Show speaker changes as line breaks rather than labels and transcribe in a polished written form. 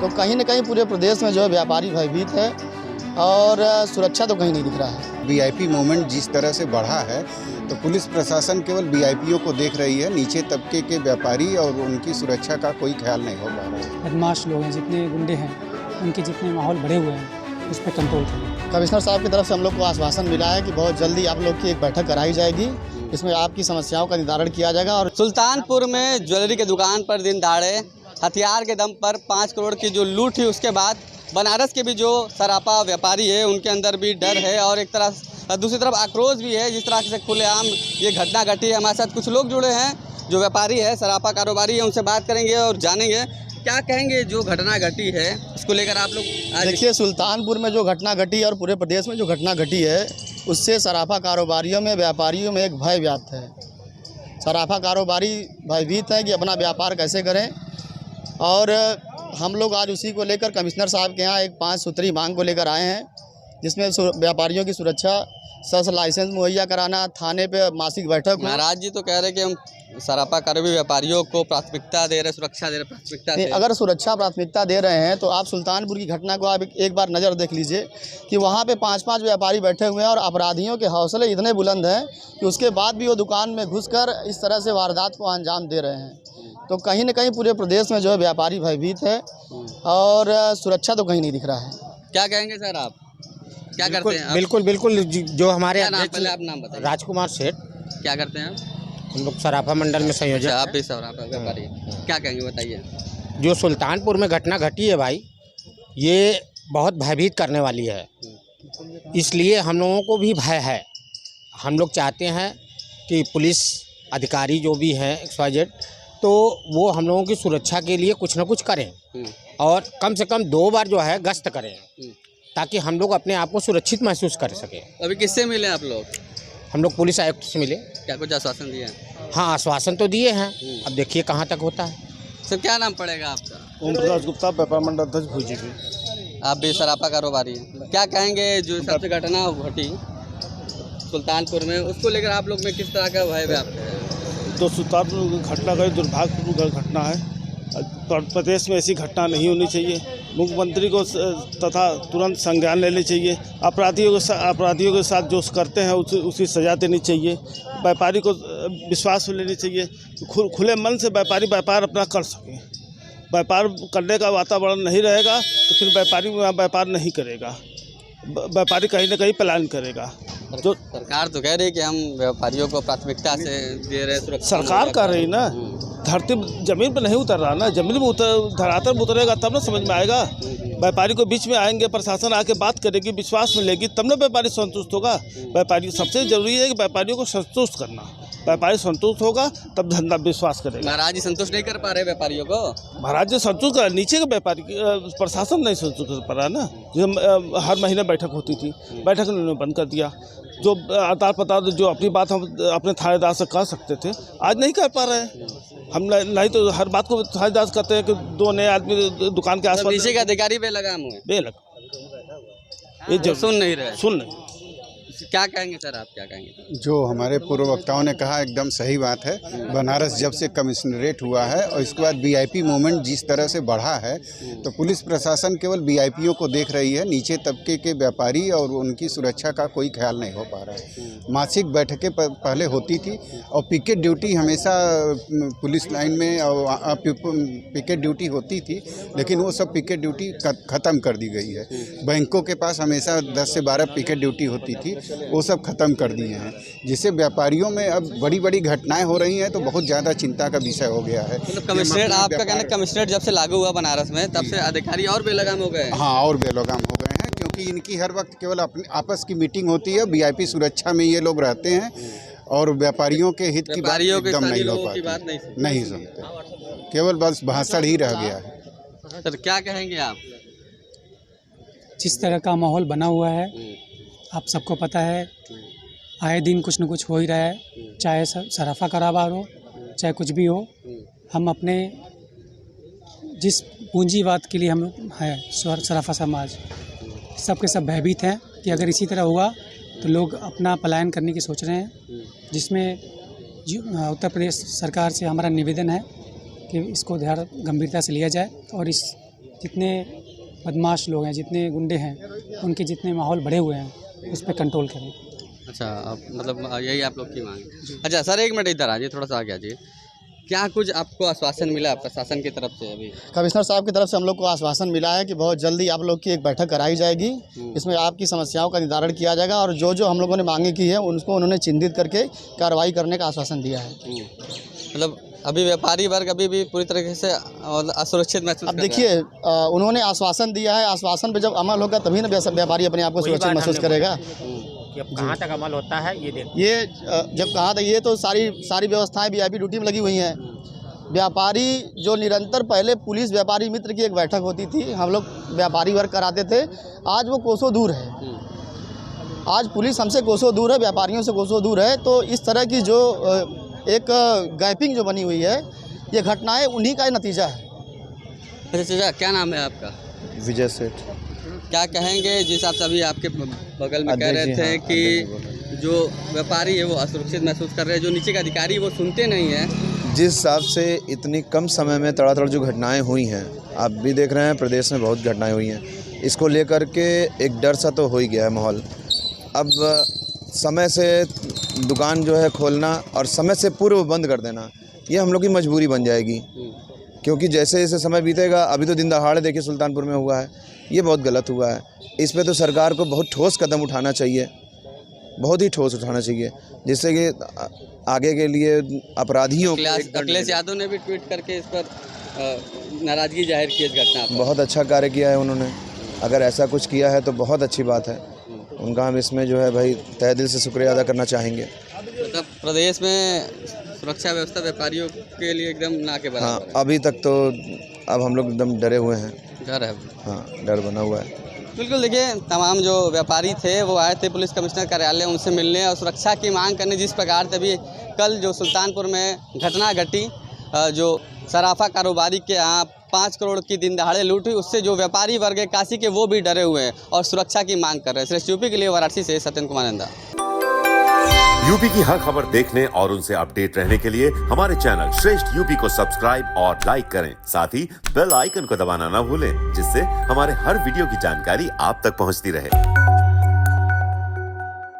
तो कहीं न कहीं पूरे प्रदेश में जो है व्यापारी भयभीत है और सुरक्षा तो कहीं नहीं दिख रहा है।
वीआईपी मूवमेंट जिस तरह से बढ़ा है तो पुलिस प्रशासन केवल वीआईपीओ को देख रही है, नीचे तबके के व्यापारी और उनकी सुरक्षा का कोई ख्याल नहीं हो पा रहा है।
बदमाश लोग हैं, जितने गुंडे हैं, उनके जितने माहौल बढ़े हुए हैं, उस पर कंट्रोल करें।
कमिश्नर साहब की तरफ से हम लोग को आश्वासन मिला है कि बहुत जल्दी आप लोग की एक बैठक कराई जाएगी, इसमें आपकी समस्याओं का निवारण किया जाएगा। और
सुल्तानपुर में ज्वेलरी के दुकान पर दिन दहाड़े हथियार के दम पर 5 करोड़ की जो लूट हुई, उसके बाद बनारस के भी जो सरापा व्यापारी है उनके अंदर भी डर है और एक तरह दूसरी तरफ आक्रोश भी है। जिस तरह से खुलेआम ये घटना घटी है, हमारे साथ कुछ लोग जुड़े हैं जो व्यापारी है, सरापा कारोबारी है, उनसे बात करेंगे और जानेंगे क्या कहेंगे जो घटना घटी है उसको लेकर। आप लोग
देखिए, सुल्तानपुर में जो घटना घटी और पूरे प्रदेश में जो घटना घटी है, उससे सराफा कारोबारियों में, व्यापारियों में एक भय व्याप्त है। सराफा कारोबारी भयभीत है कि अपना व्यापार कैसे करें, और हम लोग आज उसी को लेकर कमिश्नर साहब के यहाँ एक 5 सूत्री मांग को लेकर आए हैं, जिसमें व्यापारियों की सुरक्षा, सस लाइसेंस मुहैया कराना, थाने पे मासिक बैठक।
महाराज जी तो कह रहे कि हम सरापा कारोबारी व्यापारियों को प्राथमिकता दे रहे, सुरक्षा दे रहे, प्राथमिकता से।
अगर सुरक्षा प्राथमिकता दे रहे हैं तो आप सुल्तानपुर की घटना को आप एक बार नज़र देख लीजिए कि वहाँ पे 5-5 व्यापारी बैठे हुए हैं और अपराधियों के हौसले इतने बुलंद हैं कि उसके बाद भी वो दुकान में घुसकर इस तरह से वारदात को अंजाम दे रहे हैं। तो कहीं न कहीं पूरे प्रदेश में जो है व्यापारी भयभीत है और सुरक्षा तो कहीं नहीं दिख रहा है।
क्या कहेंगे सर आप, क्या करते हैं?
बिल्कुल जो हमारे
पहले आप नाम बताइए।
राजकुमार सेठ।
क्या करते हैं आप?
हम लोग सराफा मंडल में संयोजक।
आप भी सराफा व्यापारी, क्या कहेंगे बताइए।
जो सुल्तानपुर में घटना घटी है भाई, ये बहुत भयभीत करने वाली है, इसलिए हम लोगों को भी भय है। हम लोग चाहते हैं कि पुलिस अधिकारी जो भी हैं XYZ, तो वो हम लोगों की सुरक्षा के लिए कुछ न कुछ करें और कम से कम 2 बार जो है गश्त करें, ताकि हम लोग अपने आप को सुरक्षित महसूस कर सकें।
अभी किससे मिले आप लोग?
हम लोग पुलिस आयुक्त से मिले।
क्या कुछ आश्वासन दिया?
हाँ, आश्वासन तो दिए हैं, अब देखिए कहाँ तक होता है।
सर क्या नाम पड़ेगा आपका?
ओम प्रकाश गुप्ता, व्यापार मंडल अध्यक्ष भुजी।
आप भी सरापा कारोबारी हैं, क्या कहेंगे जो सबसे घटना घटी सुल्तानपुर में, उसको लेकर आप लोग में किस तरह का भय व्याप्त है?
तो सुल्तानपुर घटना का दुर्भाग्यपूर्ण घटना है। प्रदेश में ऐसी घटना नहीं होनी चाहिए। मुख्यमंत्री को तथा तुरंत संज्ञान लेने चाहिए। अपराधियों के साथ जो करते हैं उसी सज़ा देनी चाहिए। व्यापारी को विश्वास लेनी चाहिए, खुले मन से व्यापारी व्यापार अपना कर सके। व्यापार करने का वातावरण नहीं रहेगा तो फिर व्यापारी व्यापार नहीं करेगा, व्यापारी कहीं ना कहीं पलायन करेगा। जो
सरकार तो कह रही है कि हम व्यापारियों को प्राथमिकता से दे रहे हैं,
सरकार कर रही ना, धरती जमीन पर नहीं उतर रहा ना, जमीन में धरातल में उतरेगा तब ना समझ में आएगा। व्यापारी को बीच में आएंगे, प्रशासन आके बात करेगी, विश्वास मिलेगी, तब ना व्यापारी संतुष्ट होगा। व्यापारी सबसे जरूरी है कि व्यापारियों को संतुष्ट करना। व्यापारी संतुष्ट होगा तब धंधा विश्वास करेगा।
महाराज जी संतुष्ट नहीं कर पा रहे व्यापारियों को।
महाराज जी संतुष्ट कर, नीचे के व्यापारी प्रशासन नहीं संतुष्ट कर पा रहा ना। जो हर महीने बैठक होती थी, बैठक उन्होंने बंद कर दिया। जो आधार पता जो अपनी बात हम अपने थानेदार से कर सकते थे, आज नहीं कर पा रहे हैं। हम नहीं तो हर बात को थानेदार करते हैं कि 2 नए आदमी दुकान के आसपास।
नीचे के अधिकारी बेलगाम हुए,
ये
सुन नहीं रहे।
सुन नहीं।
क्या कहेंगे सर, आप क्या कहेंगे?
जो हमारे पूर्व वक्ताओं ने कहा एकदम सही बात है। बनारस जब से कमिश्नरेट हुआ है और इसके बाद वीआईपी मूवमेंट जिस तरह से बढ़ा है, तो पुलिस प्रशासन केवल वीआईपीओ को देख रही है, नीचे तबके के व्यापारी और उनकी सुरक्षा का कोई ख्याल नहीं हो पा रहा है। मासिक बैठकें पहले होती थी और पिकेट ड्यूटी हमेशा पुलिस लाइन में और पिकेट ड्यूटी होती थी, लेकिन वो सब पिकेट ड्यूटी ख़त्म कर दी गई है। बैंकों के पास हमेशा 10 से 12 पिकेट ड्यूटी होती थी, वो सब खत्म कर दिए हैं, जिससे व्यापारियों में अब बड़ी बड़ी घटनाएं हो रही हैं, तो बहुत ज़्यादा चिंता का विषय हो गया है।
मतलब कमिश्नरेट, आपका कहना है कमिश्नरेट जब से लागू हुआ बनारस में, तब से अधिकारी और बेलगाम हो गए?
हाँ, और बेलगाम हो गए हैं, क्योंकि इनकी हर वक्त केवल अपनी आपस की मीटिंग होती है। वीआईपी सुरक्षा में ये लोग रहते हैं और व्यापारियों के हित की बात एकदम नहीं हो पाती, नहीं सुनते, केवल बस भाषण ही रह गया है।
सर क्या कहेंगे आप?
जिस तरह का माहौल बना हुआ है, आप सबको पता है, आए दिन कुछ न कुछ हो ही रहा है, चाहे सराफा कारोबार हो, चाहे कुछ भी हो। हम अपने जिस पूंजीवाद के लिए हम हैं, सराफा समाज, सबके सब भयभीत हैं कि अगर इसी तरह हुआ तो लोग अपना पलायन करने की सोच रहे हैं, जिसमें उत्तर प्रदेश सरकार से हमारा निवेदन है कि इसको गंभीरता से लिया जाए और इस जितने बदमाश लोग हैं, जितने गुंडे हैं, उनके जितने माहौल बढ़े हुए हैं उस पर कंट्रोल करें।
अच्छा, आप मतलब यही आप लोग की मांग है। अच्छा सर, एक मिनट इधर आ जाइए, थोड़ा सा आगे आ जाइए। क्या कुछ आपको आश्वासन मिला प्रशासन की तरफ से अभी?
कमिश्नर साहब की तरफ से हम लोग को आश्वासन मिला है कि बहुत जल्दी आप लोग की एक बैठक कराई जाएगी, इसमें आपकी समस्याओं का निवारण किया जाएगा और जो जो हम लोगों ने मांगे की है उनको उन्होंने चिन्हित करके कार्रवाई करने का आश्वासन दिया है।
मतलब अभी व्यापारी वर्ग अभी भी पूरी तरीके से असुरक्षित महसूस
अब
कर रहा है।
देखिए, उन्होंने आश्वासन दिया है, आश्वासन पे जब अमल होगा तभी ना व्यापारी अपने आप को सुरक्षित महसूस करेगा।
कि अब कहाँ तक अमल होता है ये देखो।
ये जब कहाँ तक, ये तो सारी व्यवस्थाएं VIP ड्यूटी में लगी हुई हैं। व्यापारी जो निरंतर पहले पुलिस व्यापारी मित्र की एक बैठक होती थी, हम लोग व्यापारी वर्ग कराते थे, आज वो कोसों दूर है। आज पुलिस हमसे कोसों दूर है, व्यापारियों से कोसों दूर है। तो इस तरह की जो एक गैपिंग जो बनी हुई है, ये घटनाएं उन्हीं का नतीजा है।
अच्छा चाचा, क्या नाम है आपका?
विजय सेठ।
क्या कहेंगे जिस हिसाब से अभी आपके बगल में कह रहे थे कि जो व्यापारी है वो असुरक्षित महसूस कर रहे हैं, जो नीचे के अधिकारी वो सुनते नहीं हैं?
जिस हिसाब से इतनी कम समय में तड़ातड़ जो घटनाएं हुई हैं, आप भी देख रहे हैं प्रदेश में बहुत घटनाएं हुई हैं, इसको लेकर के एक डर सा तो हो ही गया है माहौल। अब समय से दुकान जो है खोलना और समय से पूर्व बंद कर देना, ये हम लोग की मजबूरी बन जाएगी, क्योंकि जैसे जैसे समय बीतेगा, अभी तो दिन दहाड़े देखिए सुल्तानपुर में हुआ है, ये बहुत गलत हुआ है। इस पे तो सरकार को बहुत ठोस कदम उठाना चाहिए, बहुत ही ठोस उठाना चाहिए, जिससे कि आगे के लिए अपराधियों को
अखिलेश यादव ने भी ट्वीट करके इस पर नाराजगी जाहिर की इस घटना पर।
बहुत अच्छा कार्य किया है उन्होंने। अगर ऐसा कुछ किया है तो बहुत अच्छी बात है, उनका हम इसमें जो है भाई तहे दिल से शुक्रिया अदा करना चाहेंगे।
मतलब प्रदेश में सुरक्षा व्यवस्था व्यापारियों के लिए एकदम ना के बराबर
हाँ,
है।
अभी तक तो अब हम लोग एकदम डरे हुए हैं।
डर है।
हाँ, डर बना हुआ है।
बिल्कुल, देखिए तमाम जो व्यापारी थे वो आए थे पुलिस कमिश्नर कार्यालय उनसे मिलने और सुरक्षा की मांग करने। जिस प्रकार से भी कल जो सुल्तानपुर में घटना घटी, जो सराफा कारोबारी के यहाँ 5 करोड़ की दिन दहाड़े लूट हुई, उससे जो व्यापारी वर्ग है काशी के वो भी डरे हुए हैं और सुरक्षा की मांग कर रहे हैं। श्रेष्ठ यूपी के लिए वाराणसी से सत्येंद्र कुमार नंदा।
यूपी की हर खबर देखने और उनसे अपडेट रहने के लिए हमारे चैनल श्रेष्ठ यूपी को सब्सक्राइब और लाइक करें। साथ ही बेल आइकन को दबाना ना भूलें, जिससे हमारे हर वीडियो की जानकारी आप तक पहुंचती रहे।